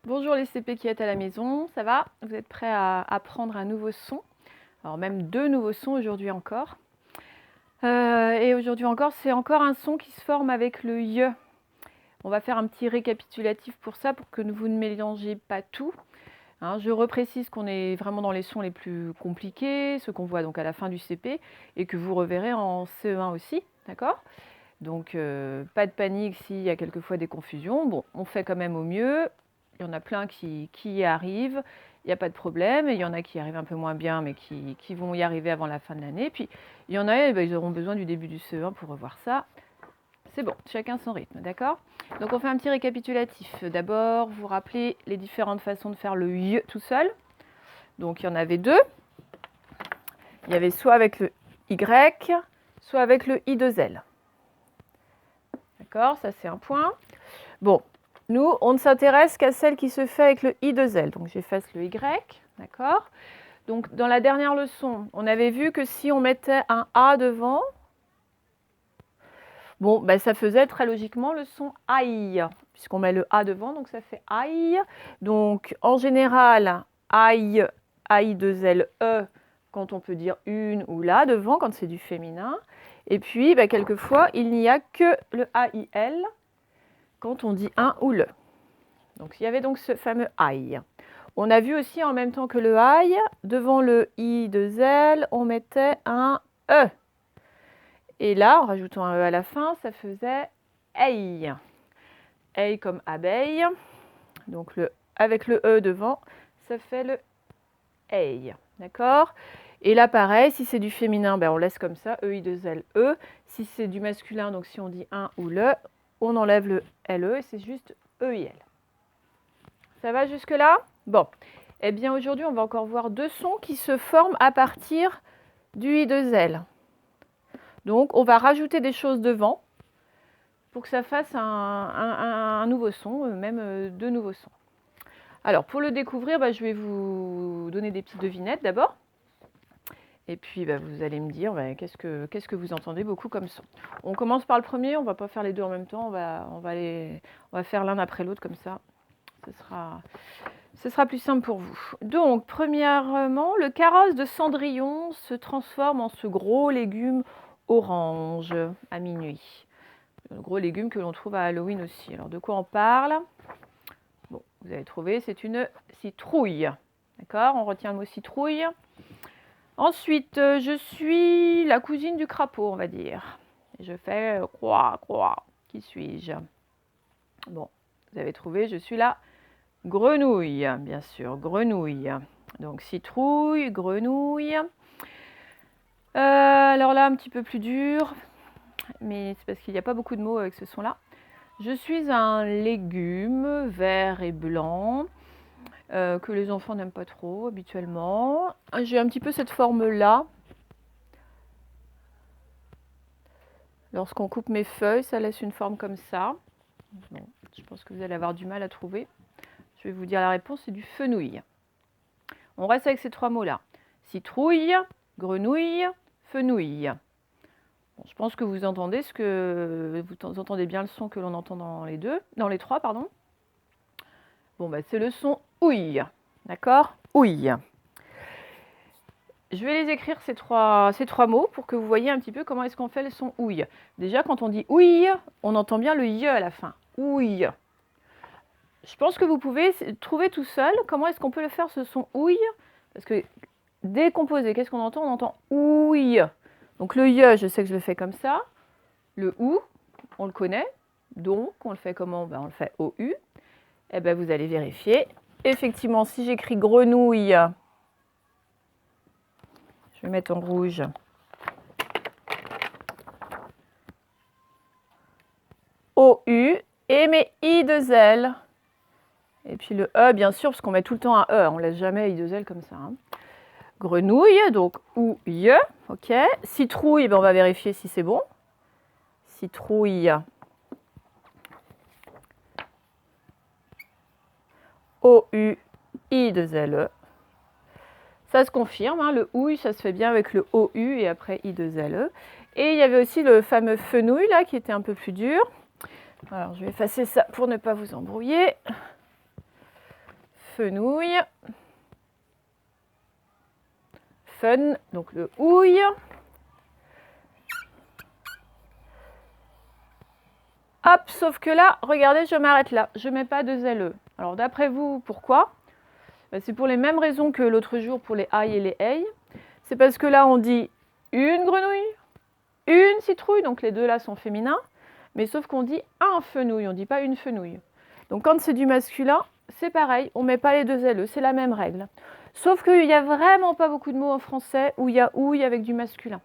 Bonjour les CP qui êtes à la maison, ça va? Vous êtes prêts à apprendre un nouveau son? Alors même deux nouveaux sons aujourd'hui encore. Et aujourd'hui encore, c'est encore un son qui se forme avec le Y. On va faire un petit récapitulatif pour ça, pour que vous ne mélangez pas tout. Hein, je reprécise qu'on est vraiment dans les sons les plus compliqués, ceux qu'on voit donc à la fin du CP, et que vous reverrez en CE1 aussi, d'accord? Donc pas de panique s'il y a quelquefois des confusions. Bon, on fait quand même au mieux. Il y en a plein qui y arrivent, il n'y a pas de problème. Et il y en a qui arrivent un peu moins bien, mais qui vont y arriver avant la fin de l'année. Puis il y en a, ils auront besoin du début du CE1 pour revoir ça. C'est bon, chacun son rythme, d'accord? Donc on fait un petit récapitulatif. D'abord, vous rappelez les différentes façons de faire le Y tout seul. Donc il y en avait deux. Il y avait soit avec le Y, soit avec le I2L. D'accord, ça c'est un point. Bon, nous, on ne s'intéresse qu'à celle qui se fait avec le I2L. Donc j'efface le Y, d'accord? Donc dans la dernière leçon, on avait vu que si on mettait un A devant, bon, ben, ça faisait très logiquement le son aïe, puisqu'on met le A devant, donc ça fait aïe. Donc en général, aïe, I2LE, quand on peut dire une ou la devant, quand c'est du féminin. Et puis, ben, quelquefois, il n'y a que le AIL quand on dit un ou le. Donc il y avait donc ce fameux aïe. On a vu aussi en même temps que le aïe, devant le I2L, on mettait un E. Et là, en rajoutant un E à la fin, ça faisait ei. Ei comme abeille. Donc avec le E devant, ça fait le ei. D'accord? Et là, pareil, si c'est du féminin, ben on laisse comme ça, EI2L, E. Si c'est du masculin, donc si on dit un ou le, on enlève le LE et c'est juste EIL. Ça va jusque-là? Bon. Eh bien, aujourd'hui, on va encore voir deux sons qui se forment à partir du I2L. Donc, on va rajouter des choses devant pour que ça fasse un nouveau son, même deux nouveaux sons. Alors, pour le découvrir, je vais vous donner des petites devinettes d'abord. Et puis, vous allez me dire qu'est-ce que vous entendez beaucoup comme son. On commence par le premier, on ne va pas faire les deux en même temps, on va faire l'un après l'autre comme ça. Ce sera plus simple pour vous. Donc, premièrement, le carrosse de Cendrillon se transforme en ce gros légume orange à minuit. Le gros légume que l'on trouve à Halloween aussi. Alors, de quoi on parle? Bon, vous avez trouvé, c'est une citrouille. D'accord? On retient le mot citrouille. Ensuite, je suis la cousine du crapaud, on va dire. Et je fais croix, croix. Qui suis-je? Bon, vous avez trouvé, je suis la grenouille, bien sûr, grenouille. Donc citrouille, grenouille. Alors là, un petit peu plus dur, mais c'est parce qu'il n'y a pas beaucoup de mots avec ce son-là. Je suis un légume vert et blanc que les enfants n'aiment pas trop habituellement. J'ai un petit peu cette forme-là. Lorsqu'on coupe mes feuilles, ça laisse une forme comme ça. Bon, je pense que vous allez avoir du mal à trouver. Je vais vous dire la réponse, c'est du fenouil. On reste avec ces trois mots-là. Citrouille, grenouille, fenouil. Bon, je pense que vous entendez vous entendez bien le son que l'on entend dans les trois, pardon. Bon, c'est le son ouille. D'accord? Ouille. Je vais les écrire ces trois mots pour que vous voyez un petit peu comment est-ce qu'on fait le son ouille. Déjà, quand on dit ouille, on entend bien le y à la fin. Ouille. Je pense que vous pouvez trouver tout seul comment est-ce qu'on peut le faire ce son ouille. Parce que décomposé, qu'est-ce qu'on entend? On entend ouille. Donc le y, je sais que je le fais comme ça. Le ou, on le connaît. Donc, on le fait comment? On le fait OU. Eh bien, vous allez vérifier. Effectivement, si j'écris grenouille, je vais mettre en rouge. OU et mes I2L. Et puis le E, bien sûr, parce qu'on met tout le temps un E. On ne laisse jamais I2L comme ça. Hein. Grenouille, donc ouille. Ok. Citrouille, on va vérifier si c'est bon. Citrouille. OU, I2LE. Ça se confirme, hein, le ouille, ça se fait bien avec le OU et après I2LE. Et il y avait aussi le fameux fenouil, là, qui était un peu plus dur. Alors, je vais effacer ça pour ne pas vous embrouiller. fenouil, fun, donc le houille. Hop, sauf que là, regardez, je m'arrête là. Je ne mets pas de LE. Alors d'après vous, pourquoi? C'est pour les mêmes raisons que l'autre jour pour les ail et les ei. C'est parce que là, on dit une grenouille, une citrouille, donc les deux là sont féminins. Mais sauf qu'on dit un fenouil, on ne dit pas une fenouille. Donc quand c'est du masculin, c'est pareil, on ne met pas les deux LE, c'est la même règle. Sauf qu'il n'y a vraiment pas beaucoup de mots en français où il y a houille avec du masculin.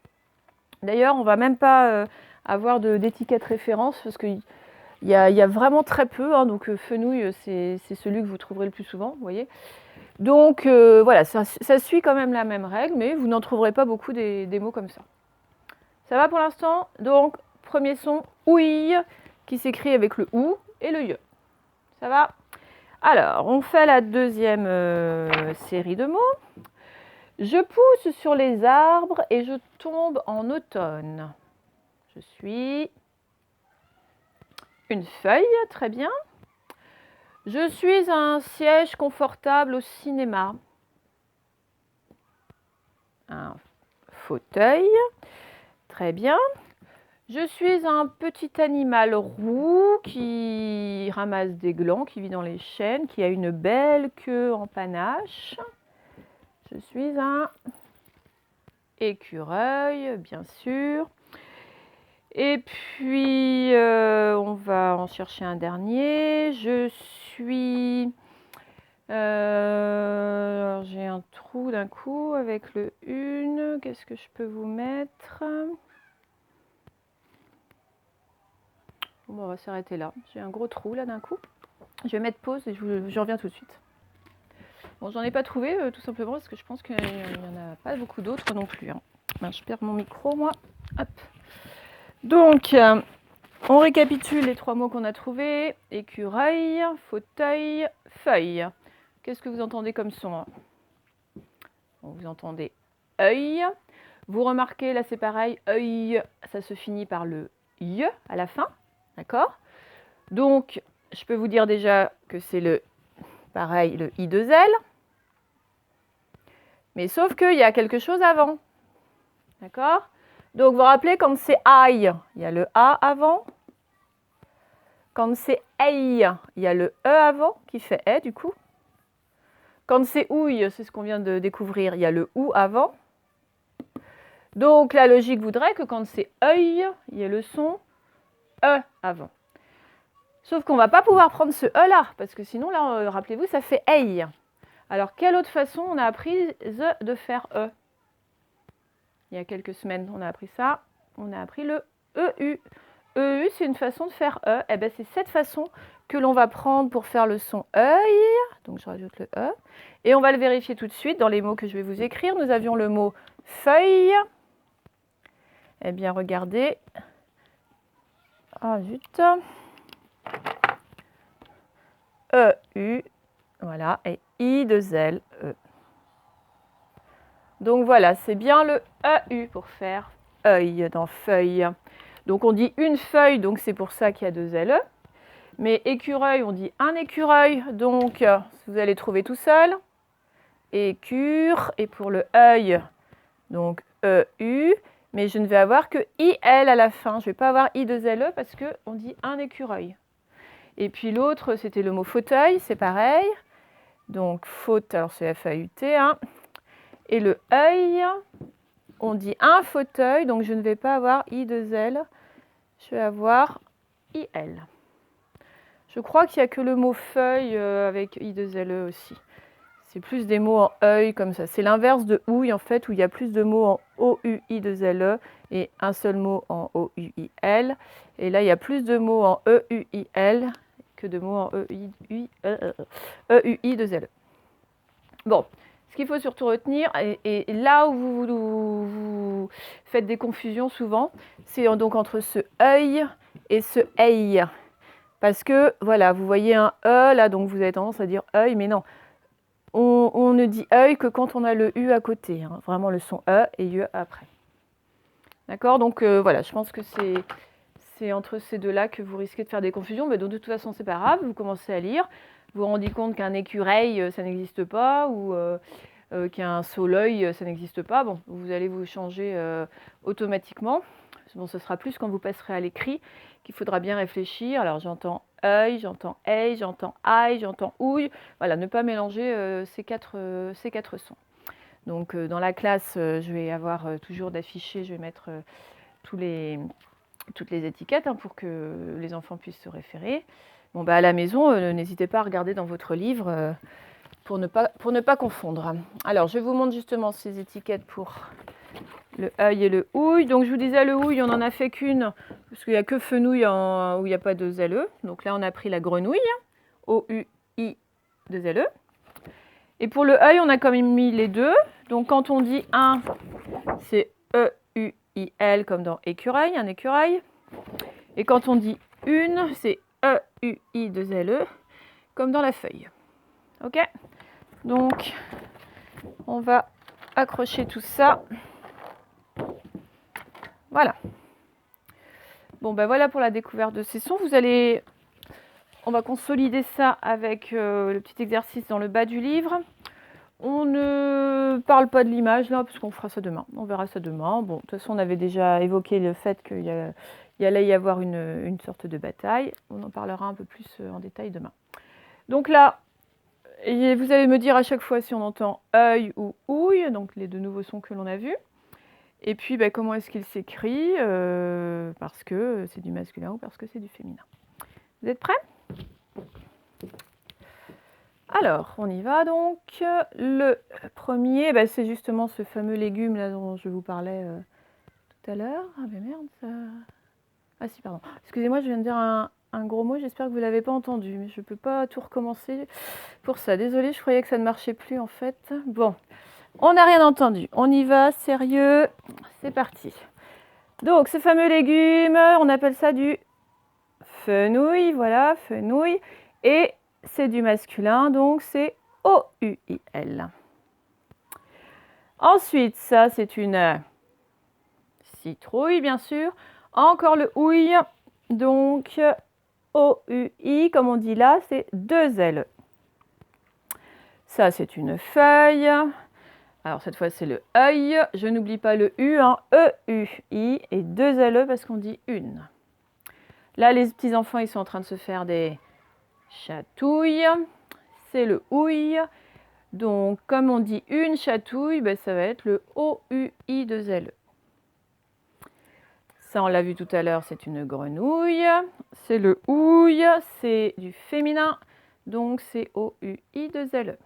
D'ailleurs, on ne va même pas avoir d'étiquette référence parce qu'il y a vraiment très peu. Hein, donc fenouil, c'est celui que vous trouverez le plus souvent, vous voyez. Donc voilà, ça suit quand même la même règle, mais vous n'en trouverez pas beaucoup des mots comme ça. Ça va pour l'instant? Donc, premier son, ouille, qui s'écrit avec le OU et le YE. Ça va? Alors, on fait la deuxième série de mots. Je pousse sur les arbres et je tombe en automne. Je suis une feuille, très bien. Je suis un siège confortable au cinéma. Un fauteuil, très bien. Je suis un petit animal roux qui ramasse des glands, qui vit dans les chênes, qui a une belle queue en panache. Je suis un écureuil, bien sûr. Et puis, on va en chercher un dernier. Je suis... alors, j'ai un trou d'un coup avec le une. Qu'est-ce que je peux vous mettre? Bon, on va s'arrêter là. J'ai un gros trou là d'un coup. Je vais mettre pause et je reviens tout de suite. Bon, j'en ai pas trouvé tout simplement parce que je pense qu'il n'y en a pas beaucoup d'autres non plus. Hein. Ben, je perds mon micro, moi. Hop. Donc, on récapitule les trois mots qu'on a trouvés. Écureuil, fauteuil, feuille. Qu'est-ce que vous entendez comme son? Bon, vous entendez œil. Vous remarquez, là c'est pareil, œil, ça se finit par le y à la fin. D'accord? Donc, je peux vous dire déjà que c'est le, pareil, le I2L. Mais sauf qu'il y a quelque chose avant. D'accord? Donc, vous vous rappelez, quand c'est aïe, il y a le A avant. Quand c'est ei, il y a le E avant, qui fait E du coup. Quand c'est ouille, c'est ce qu'on vient de découvrir, il y a le OU avant. Donc, la logique voudrait que quand c'est œil, il y ait le son E avant. Sauf qu'on ne va pas pouvoir prendre ce E là, parce que sinon, là, rappelez-vous, ça fait ei. Alors, quelle autre façon on a appris de faire E? Il y a quelques semaines, on a appris ça. On a appris le EU. EU, c'est une façon de faire E. Eh bien, c'est cette façon que l'on va prendre pour faire le son œil. Donc, je rajoute le E. Et on va le vérifier tout de suite dans les mots que je vais vous écrire. Nous avions le mot feuille. Eh bien, regardez. Ah, zut. EU. Voilà. Et I2L, E. Donc, voilà, c'est bien le EU pour faire œil dans feuille. Donc, on dit une feuille, donc c'est pour ça qu'il y a deux LE. Mais écureuil, on dit un écureuil, donc vous allez trouver tout seul. Écure, et pour le œil, donc EU, mais je ne vais avoir que IL à la fin. Je ne vais pas avoir I2LE parce qu'on dit un écureuil. Et puis l'autre, c'était le mot fauteuil, c'est pareil. Donc faute, alors c'est F-A-U-T. Hein. Et le œil, on dit un fauteuil, donc je ne vais pas avoir I2L. Je vais avoir IL. Je crois qu'il n'y a que le mot feuille avec I2LE aussi. C'est plus des mots en œil comme ça. C'est l'inverse de ouille en fait, où il y a plus de mots en OUI2LE et un seul mot en OUIL. Et là, il y a plus de mots en EUIL que de mots en EUI2LE. Bon, ce qu'il faut surtout retenir, et là où vous faites des confusions souvent, c'est donc entre ce œil et ce ei. Parce que, voilà, vous voyez un E, là, donc vous avez tendance à dire œil, mais non. On ne dit œil que quand on a le U à côté. Hein. Vraiment le son E et UE après. D'accord? Donc, voilà, je pense que c'est entre ces deux-là que vous risquez de faire des confusions, mais donc, de toute façon, c'est pas grave, vous commencez à lire. vous vous rendez compte qu'un écureuil, ça n'existe pas, ou qu'un soleil, ça n'existe pas, bon, vous allez vous changer automatiquement. Bon, ce sera plus quand vous passerez à l'écrit qu'il faudra bien réfléchir. Alors j'entends œil, j'entends œil, j'entends aïe, j'entends ouille. Voilà, ne pas mélanger ces quatre sons. Donc dans la classe, je vais avoir toujours d'afficher, je vais mettre toutes les étiquettes pour que les enfants puissent se référer. Bon, bah, à la maison, n'hésitez pas à regarder dans votre livre pour ne pas confondre. Alors, je vous montre justement ces étiquettes pour le œil et le ouille. Donc, je vous disais, le ouille, on n'en a fait qu'une, parce qu'il n'y a que fenouil où il n'y a pas de ZE. Donc là, on a pris la grenouille, O-U-I-2-L-E. Et pour le œil, on a quand même mis les deux. Donc, quand on dit un, c'est E-U-I-L, comme dans écureuil, un écureuil. Et quand on dit une, c'est E-U-I-2-L-E, comme dans la feuille. Ok? Donc, on va accrocher tout ça. Voilà. Bon, ben voilà pour la découverte de ces sons. On va consolider ça avec le petit exercice dans le bas du livre. On ne parle pas de l'image là, parce qu'on fera ça demain. On verra ça demain. Bon, de toute façon, on avait déjà évoqué le fait qu'il y allait y avoir une sorte de bataille. On en parlera un peu plus en détail demain. Donc là, vous allez me dire à chaque fois si on entend œil ou ouille, donc les deux nouveaux sons que l'on a vus. Et puis, comment est-ce qu'il s'écrit, parce que c'est du masculin ou parce que c'est du féminin. Vous êtes prêts? Alors, on y va donc. Le premier, c'est justement ce fameux légume là dont je vous parlais tout à l'heure. Ah mais merde, ça... Ah si, pardon. Excusez-moi, je viens de dire un gros mot, j'espère que vous ne l'avez pas entendu, mais je ne peux pas tout recommencer pour ça. Désolée, je croyais que ça ne marchait plus en fait. Bon, on n'a rien entendu. On y va, sérieux, c'est parti. Donc, ce fameux légume, on appelle ça du fenouil, voilà, fenouil. Et c'est du masculin, donc c'est O-U-I-L. Ensuite, ça, c'est une citrouille, bien sûr. Encore le ouille, donc O-U-I, comme on dit là, c'est 2 L. Ça, c'est une feuille. Alors, cette fois, c'est le œil. Je n'oublie pas le U, E-U-I, et 2 L parce qu'on dit une. Là, les petits-enfants, ils sont en train de se faire des chatouilles. C'est le ouille. Donc, comme on dit une chatouille, ça va être le O-U-I-2-L. Ça, on l'a vu tout à l'heure, c'est une grenouille. C'est le ouille, c'est du féminin. Donc, c'est O-U-I-2-L.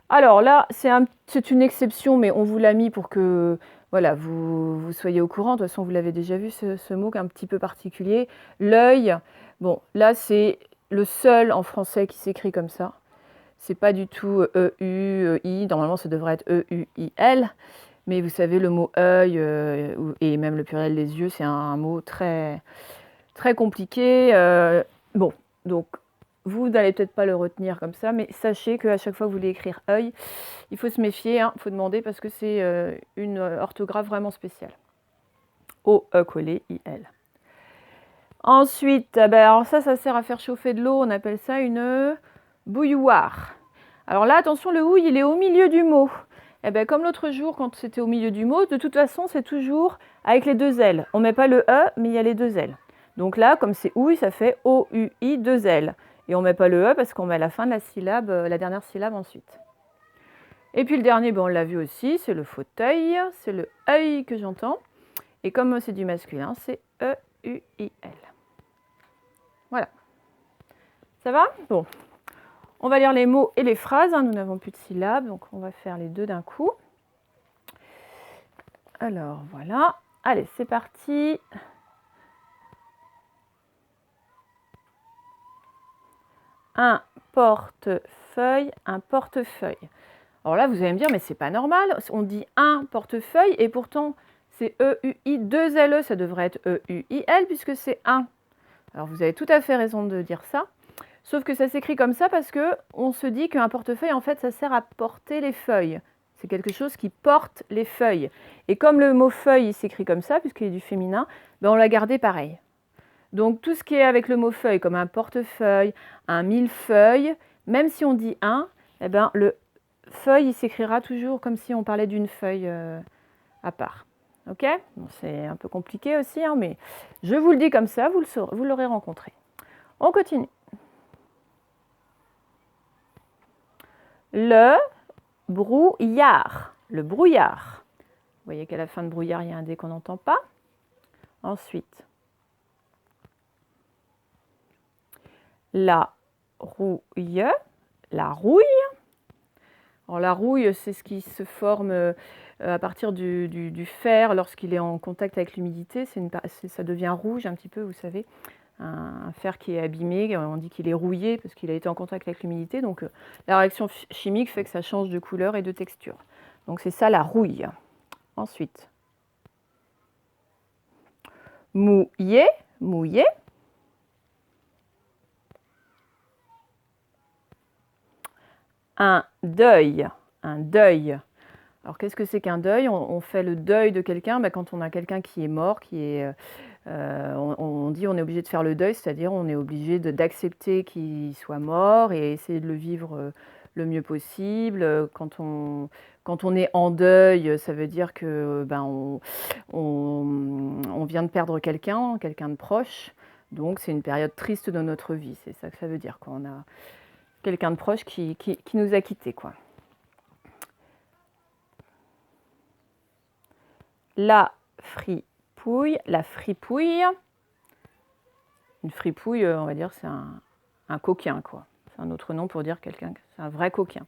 Alors là, c'est une exception, mais on vous l'a mis pour que voilà, vous soyez au courant. De toute façon, vous l'avez déjà vu, ce mot un petit peu particulier. L'œil, bon, là, c'est le seul en français qui s'écrit comme ça. C'est pas du tout E-U-I. Normalement, ça devrait être E-U-I-L. Mais vous savez, le mot œil et même le pluriel des yeux, c'est un mot très, très compliqué. Bon, donc vous n'allez peut-être pas le retenir comme ça, mais sachez qu'à chaque fois que vous voulez écrire œil, il faut se méfier, il faut demander parce que c'est une orthographe vraiment spéciale. O-E collé I-L. Ensuite, alors ça sert à faire chauffer de l'eau, on appelle ça une bouilloire. Alors là, attention, le ouille, il est au milieu du mot. Comme l'autre jour, quand c'était au milieu du mot, de toute façon, c'est toujours avec les 2 L. On ne met pas le E, mais il y a les 2 L. Donc là, comme c'est ouille, ça fait O-U-I, 2 L. Et on ne met pas le E parce qu'on met à la fin de la syllabe, la dernière syllabe ensuite. Et puis le dernier, on l'a vu aussi, c'est le fauteuil, c'est le œil que j'entends. Et comme c'est du masculin, c'est E-U-I-L. Voilà. Ça va? Bon. On va lire les mots et les phrases, nous n'avons plus de syllabes, donc on va faire les deux d'un coup. Alors voilà, allez c'est parti. Un portefeuille, un portefeuille. Alors là vous allez me dire mais c'est pas normal, on dit un portefeuille et pourtant c'est E-U-I, 2 L-E, ça devrait être E-U-I-L puisque c'est un. Alors vous avez tout à fait raison de dire ça. Sauf que ça s'écrit comme ça parce qu'on se dit qu'un portefeuille, en fait, ça sert à porter les feuilles. C'est quelque chose qui porte les feuilles. Et comme le mot feuille s'écrit comme ça, puisqu'il est du féminin, on l'a gardé pareil. Donc tout ce qui est avec le mot feuille, comme un portefeuille, un millefeuille, même si on dit un, eh ben, le feuille, il s'écrira toujours comme si on parlait d'une feuille à part. Ok? Bon, c'est un peu compliqué aussi, hein, mais je vous le dis comme ça, vous l'aurez rencontré. On continue. Le brouillard. Le brouillard. Vous voyez qu'à la fin de brouillard, il y a un D qu'on n'entend pas. Ensuite, la rouille. La rouille. Alors, la rouille, c'est ce qui se forme à partir du fer lorsqu'il est en contact avec l'humidité. Ça devient rouge un petit peu, vous savez. Un fer qui est abîmé, on dit qu'il est rouillé parce qu'il a été en contact avec l'humidité. Donc, la réaction chimique fait que ça change de couleur et de texture. Donc, c'est ça la rouille. Ensuite, mouillé, mouillé. Un deuil, un deuil. Alors, qu'est-ce que c'est qu'un deuil? On fait le deuil de quelqu'un quand on a quelqu'un qui est mort, on dit on est obligé de faire le deuil, c'est-à-dire on est obligé d'accepter qu'il soit mort et essayer de le vivre le mieux possible. Quand on est en deuil, ça veut dire que on vient de perdre quelqu'un de proche. Donc c'est une période triste de notre vie, c'est ça que ça veut dire quand on a quelqu'un de proche qui nous a quittés, quoi. La fripouille, la fripouille. Une fripouille, on va dire, c'est un coquin, quoi. C'est un autre nom pour dire quelqu'un, c'est un vrai coquin.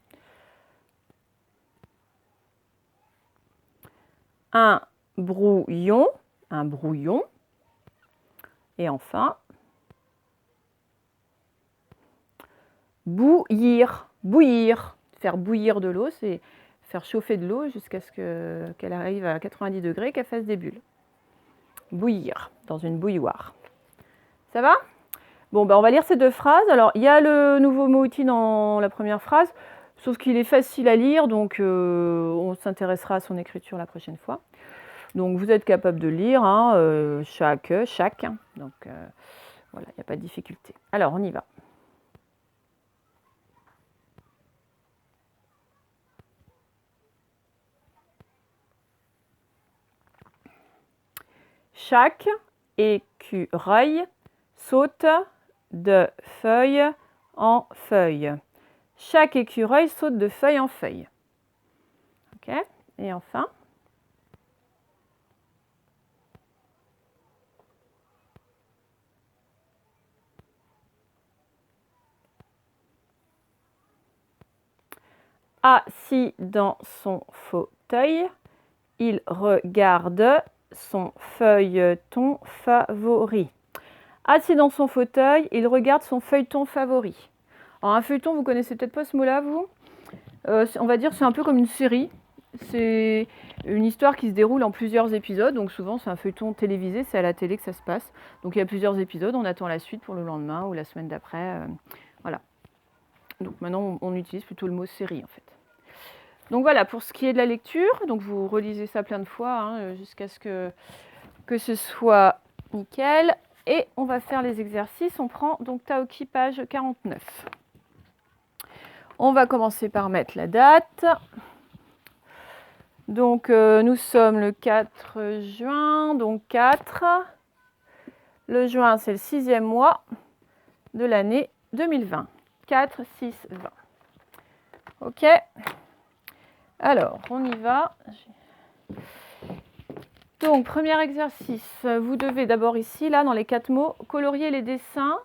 Un brouillon, un brouillon. Et enfin, bouillir, bouillir. Faire bouillir de l'eau, c'est faire chauffer de l'eau jusqu'à ce qu'elle arrive à 90 degrés, qu'elle fasse des bulles. Bouillir, dans une bouilloire. Ça va? Bon, on va lire ces deux phrases. Alors, il y a le nouveau mot outil dans la première phrase, sauf qu'il est facile à lire, donc on s'intéressera à son écriture la prochaine fois. Donc, vous êtes capable de lire, hein, chaque. Donc, voilà, il n'y a pas de difficulté. Alors, on y va. Chaque écureuil saute de feuille en feuille. Chaque écureuil saute de feuille en feuille. Ok? Et enfin, assis dans son fauteuil, il regarde son feuilleton favori. Assis dans son fauteuil, il regarde son feuilleton favori. Alors un feuilleton, vous connaissez peut-être pas ce mot-là, vous? On va dire c'est un peu comme une série. C'est une histoire qui se déroule en plusieurs épisodes, donc souvent c'est un feuilleton télévisé, c'est à la télé que ça se passe. Donc il y a plusieurs épisodes, on attend la suite pour le lendemain ou la semaine d'après. Voilà. Donc maintenant on utilise plutôt le mot série en fait. Donc voilà, pour ce qui est de la lecture, donc vous relisez ça plein de fois hein, jusqu'à ce que ce soit nickel. Et on va faire les exercices. On prend donc Taoki page 49. On va commencer par mettre la date. Donc nous sommes le 4 juin, donc 4. Le juin, c'est le 6e mois de l'année 2020. 4, 6, 20. Ok. Alors, on y va. Donc, premier exercice. Vous devez d'abord ici, là, dans les 4 mots, colorier les dessins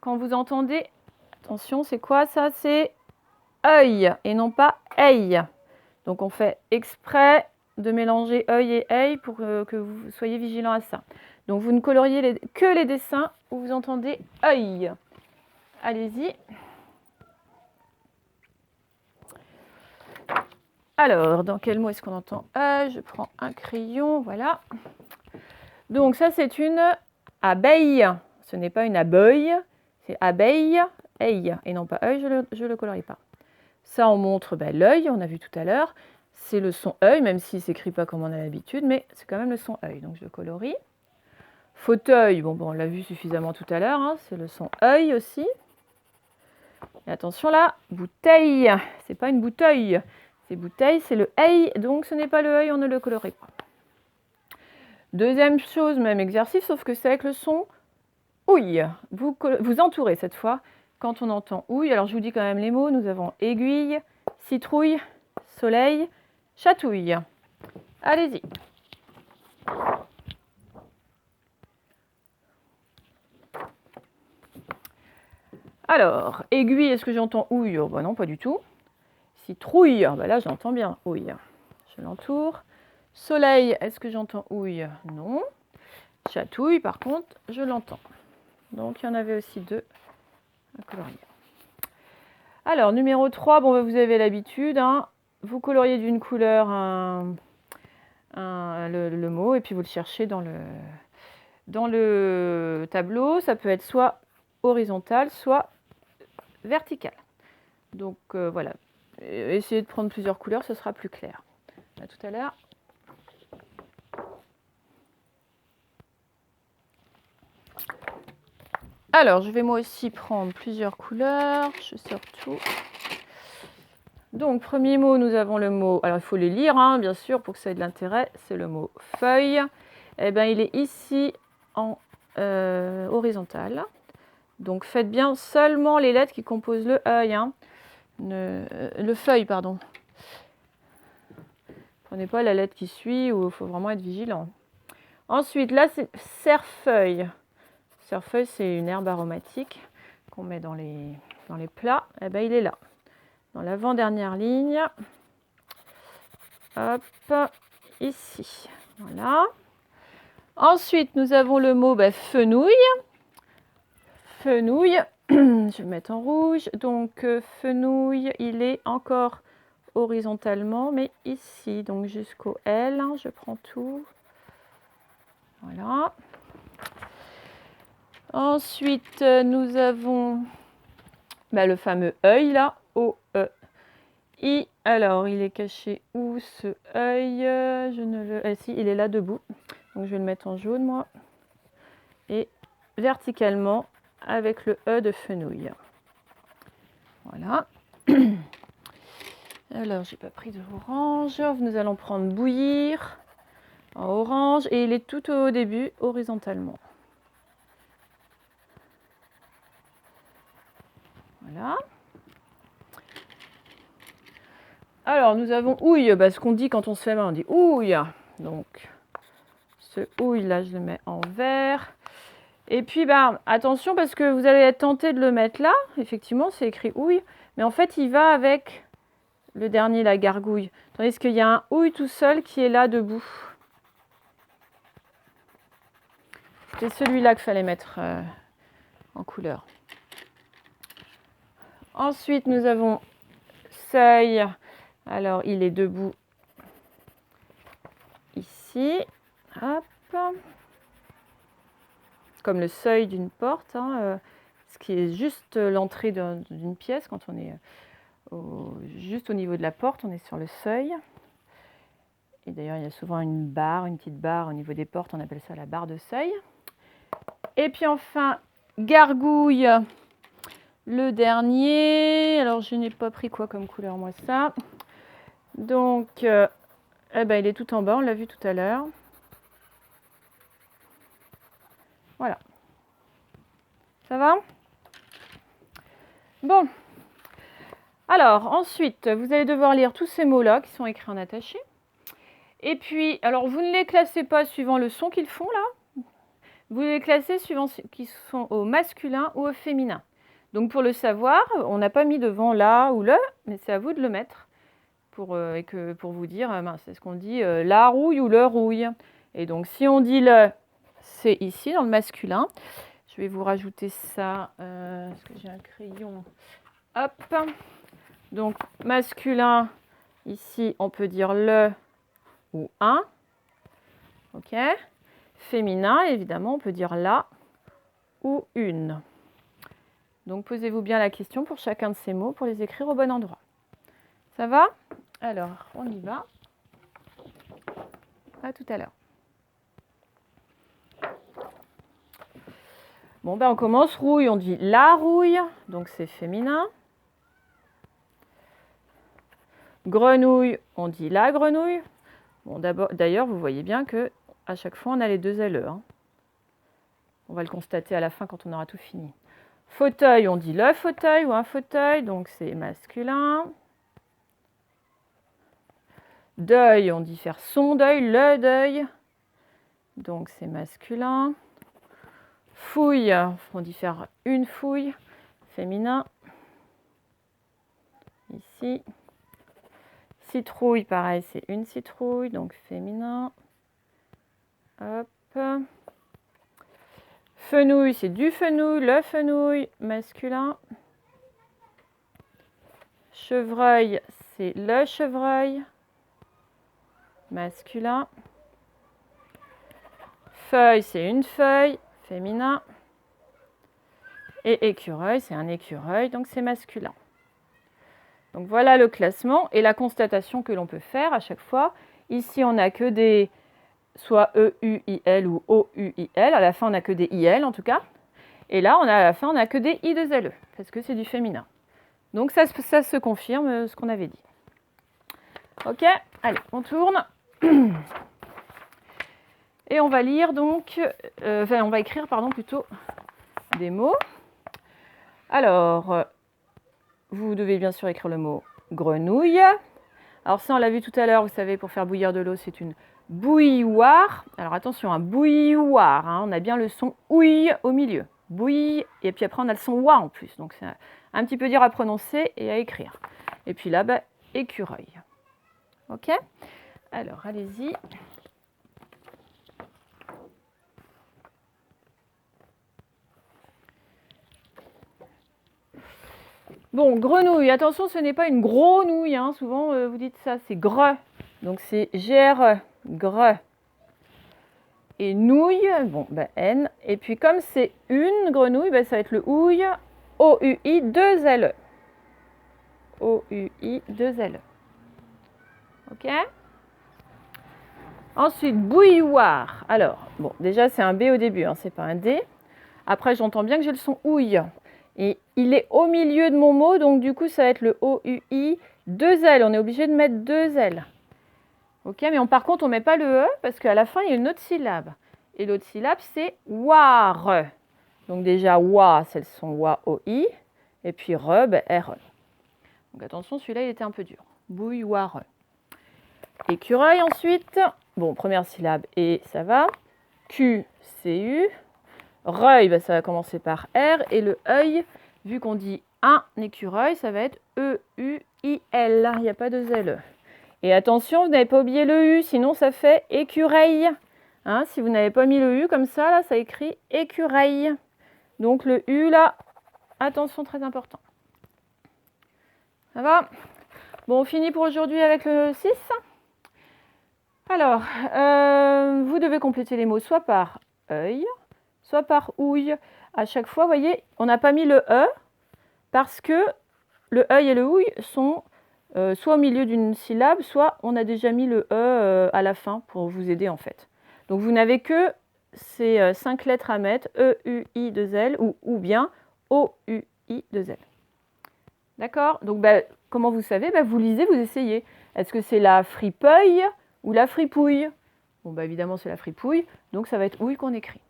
quand vous entendez. Attention, c'est quoi ça? C'est œil et non pas œil. Donc, on fait exprès de mélanger œil et œil pour que vous soyez vigilant à ça. Donc, vous ne coloriez que les dessins où vous entendez œil. Allez-y. Alors, dans quel mot est-ce qu'on entend œil? Je prends un crayon, voilà. Donc, ça, c'est une abeille. Ce n'est pas une abeille, c'est abeille, œil, et non pas œil, je le colorie pas. Ça, on montre l'œil, on a vu tout à l'heure. C'est le son œil, même s'il ne s'écrit pas comme on a l'habitude, mais c'est quand même le son œil. Donc, je le colorie. Fauteuil, bon, on l'a vu suffisamment tout à l'heure, hein, c'est le son œil aussi. Et attention là, bouteille, c'est pas une bouteille, c'est bouteille, c'est le œil, donc ce n'est pas le œil, on ne le colorie pas. Deuxième chose, même exercice, sauf que c'est avec le son ouille. Vous entourez cette fois quand on entend ouille. Alors je vous dis quand même les mots, nous avons aiguille, citrouille, soleil, chatouille. Allez-y. Alors, aiguille, est-ce que j'entends ouille? Oh, bah non, pas du tout. Citrouille, bah là j'entends bien ouille. Je l'entoure. Soleil, est-ce que j'entends ouille? Non. Chatouille, par contre, je l'entends. Donc il y en avait aussi deux à colorier. Alors, numéro 3, bon, vous avez l'habitude, hein, vous coloriez d'une couleur le mot et puis vous le cherchez dans le tableau. Ça peut être soit horizontal, soit vertical. Donc voilà, essayez de prendre plusieurs couleurs, ce sera plus clair. À tout à l'heure. Alors, je vais moi aussi prendre plusieurs couleurs. Je sors tout. Donc, premier mot, nous avons le mot... Alors, il faut les lire, hein, bien sûr, pour que ça ait de l'intérêt. C'est le mot feuille. Eh bien, il est ici en horizontal. Donc, faites bien seulement les lettres qui composent le œil. Hein. Le feuille, pardon. Prenez pas la lettre qui suit, où il faut vraiment être vigilant. Ensuite, là, c'est cerfeuil. Cerfeuil, c'est une herbe aromatique qu'on met dans les plats. Eh bien, il est là, dans l'avant-dernière ligne. Hop, ici. Voilà. Ensuite, nous avons le mot fenouil. Fenouil, je vais mettre en rouge. Donc, fenouil, il est encore horizontalement, mais ici, donc jusqu'au L. Je prends tout. Voilà. Ensuite, nous avons le fameux œil là, O-E-I. Alors, il est caché où ce œil? Je ne le... Ah, si, il est là debout. Donc, je vais le mettre en jaune, moi. Et verticalement, avec le E de fenouil. Voilà. Alors, j'ai pas pris de orange. Nous allons prendre bouillir en orange. Et il est tout au début, horizontalement. Voilà. Alors, nous avons houille, ce qu'on dit quand on se fait mal, on dit houille. Donc, ce houille là, je le mets en vert. Et puis, attention parce que vous allez être tenté de le mettre là. Effectivement, c'est écrit houille. Mais en fait, il va avec le dernier, la gargouille. Tandis qu'il y a un houille tout seul qui est là debout. C'est celui-là qu'il fallait mettre en couleur. Ensuite, nous avons seuil. Alors, il est debout ici. Hop. Comme le seuil d'une porte, hein, ce qui est juste l'entrée d'une pièce. Quand on est juste au niveau de la porte, on est sur le seuil. Et d'ailleurs, il y a souvent une petite barre au niveau des portes. On appelle ça la barre de seuil. Et puis enfin, gargouille. Le dernier, alors je n'ai pas pris quoi comme couleur moi ça. Donc, il est tout en bas, on l'a vu tout à l'heure. Voilà. Ça va? Bon. Alors, ensuite, vous allez devoir lire tous ces mots-là qui sont écrits en attaché. Et puis, alors vous ne les classez pas suivant le son qu'ils font là. Vous les classez suivant qu'ils sont au masculin ou au féminin. Donc pour le savoir, on n'a pas mis devant la ou le, mais c'est à vous de le mettre pour vous dire, c'est ce qu'on dit, la rouille ou le rouille. Et donc si on dit le, c'est ici dans le masculin. Je vais vous rajouter ça, est-ce que j'ai un crayon? Hop. Donc masculin, ici on peut dire le ou un. Ok. Féminin, évidemment, on peut dire la ou une. Donc, posez-vous bien la question pour chacun de ces mots pour les écrire au bon endroit. Ça va? Alors, on y va. À tout à l'heure. Bon, ben on commence. Rouille, on dit la rouille, donc c'est féminin. Grenouille, on dit la grenouille. Bon, d'ailleurs, vous voyez bien que à chaque fois, on a les deux LE. Hein. On va le constater à la fin quand on aura tout fini. Fauteuil, on dit le fauteuil ou un fauteuil, donc c'est masculin. Deuil, on dit faire son deuil, le deuil, donc c'est masculin. Fouille, on dit faire une fouille, féminin. Ici. Citrouille, pareil, c'est une citrouille, donc féminin. Hop. Fenouil, c'est du fenouil, le fenouil, masculin. Chevreuil, c'est le chevreuil, masculin. Feuille, c'est une feuille, féminin. Et écureuil, c'est un écureuil, donc c'est masculin. Donc voilà le classement et la constatation que l'on peut faire à chaque fois. Ici, on n'a que des soit E-U-I-L ou O-U-I-L. À la fin, on n'a que des I-L en tout cas. Et là, à la fin, on n'a que des I-2-L-E parce que c'est du féminin. Donc ça se confirme ce qu'on avait dit. Ok, allez, on tourne. Et on va lire donc, on va écrire pardon plutôt des mots. Alors, vous devez bien sûr écrire le mot grenouille. Alors ça, on l'a vu tout à l'heure, vous savez, pour faire bouillir de l'eau, c'est une bouilloire. Alors attention, un bouilloire, hein, on a bien le son ouille au milieu. Bouille, et puis après on a le son ouah en plus. Donc c'est un petit peu dur à prononcer et à écrire. Et puis là, écureuil. Ok? Alors, allez-y. Bon, grenouille, attention, ce n'est pas une grenouille, hein. Souvent vous dites ça, c'est gre. Donc c'est GRE, gre. Et nouille, bon, N. Et puis comme c'est une grenouille, ça va être le ouille, O-U-I, 2-L-E. O-U-I, 2-L-E. Ok? Ensuite, bouilloire. Alors, bon, déjà c'est un B au début, hein, c'est pas un D. Après, j'entends bien que j'ai le son ouille. Et il est au milieu de mon mot, donc du coup, ça va être le O-U-I, 2-L. On est obligé de mettre 2-L. Ok, mais par contre, on ne met pas le E parce qu'à la fin, il y a une autre syllabe. Et l'autre syllabe, c'est WAR. Donc déjà, WA, c'est le son WA-O-I. Et puis RE, R-E. Donc attention, celui-là, il était un peu dur. Bouilloire. Écureuil ensuite. Bon, première syllabe, et ça va. Q, C-U. Reuil, ça va commencer par R. Et le œil, vu qu'on dit un écureuil, ça va être E-U-I-L. Il n'y a pas de L. Et attention, vous n'avez pas oublié le U, sinon ça fait écureuil. Hein, si vous n'avez pas mis le U comme ça, là, ça écrit écureuil. Donc le U, là, attention, très important. Ça va? Bon, on finit pour aujourd'hui avec le 6. Alors, vous devez compléter les mots soit par œil, soit par ouille. À chaque fois, vous voyez, on n'a pas mis le E parce que le œil et le ouille sont soit au milieu d'une syllabe, soit on a déjà mis le E à la fin pour vous aider en fait. Donc vous n'avez que ces 5 lettres à mettre, E, U, I, 2 L, ou bien O, U, I, 2 L. D'accord? Donc comment vous savez? Vous lisez, vous essayez. Est-ce que c'est la fripeuille ou la fripouille? Bon, évidemment, c'est la fripouille, donc ça va être ouille qu'on écrit.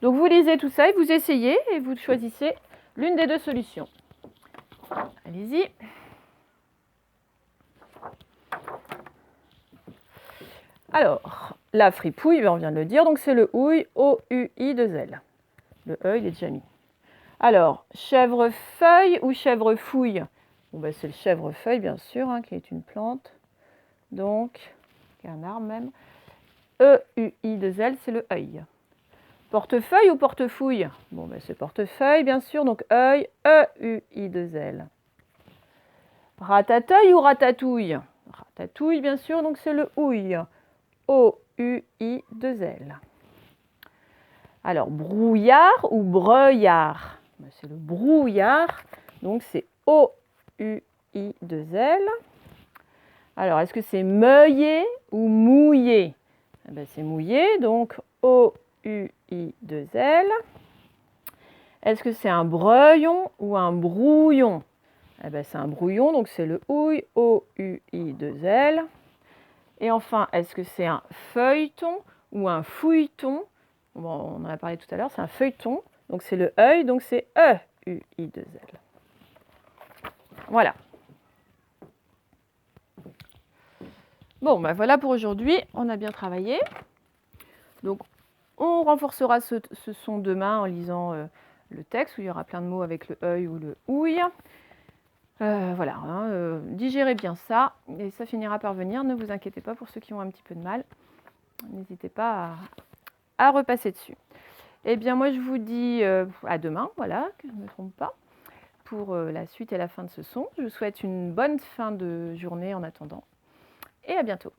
Donc vous lisez tout ça et vous essayez et vous choisissez l'une des deux solutions. Allez-y. Alors, la fripouille, on vient de le dire, donc c'est le ouille, O-U-I-2-L. Le E, il est déjà mis. Alors, chèvrefeuille ou chèvrefouille? Bon, c'est le chèvrefeuille, bien sûr, hein, qui est une plante. Donc, qui est un arbre même. E-U-I-2-L, c'est le œil. Portefeuille ou portefouille? Bon, c'est portefeuille, bien sûr, donc œil, E-U-I-2-L. Ratatouille ou ratatouille? Ratatouille, bien sûr, donc c'est le ouille. O-U-I-2-L. Alors, brouillard ou breuillard? C'est le brouillard, donc c'est O-U-I-2-L. Alors, est-ce que c'est meuillé ou mouillé? C'est mouillé, donc O-U-I-2-L. Est-ce que c'est un breuillon ou un brouillon? Eh ben, c'est un brouillon, donc c'est le ouille, O-U-I-2-L. Et enfin, est-ce que c'est un feuilleton ou un fouilleton? Bon, on en a parlé tout à l'heure, c'est un feuilleton, donc c'est le œil, donc c'est E-U-I-2-L. Voilà. Bon, ben voilà pour aujourd'hui, on a bien travaillé. Donc, on renforcera ce son demain en lisant le texte où il y aura plein de mots avec le œil ou le ouille. Voilà, hein, digérez bien ça et ça finira par venir. Ne vous inquiétez pas pour ceux qui ont un petit peu de mal. N'hésitez pas à repasser dessus. Eh bien, moi, je vous dis à demain, voilà, que je ne me trompe pas, pour la suite et la fin de ce son. Je vous souhaite une bonne fin de journée en attendant et à bientôt.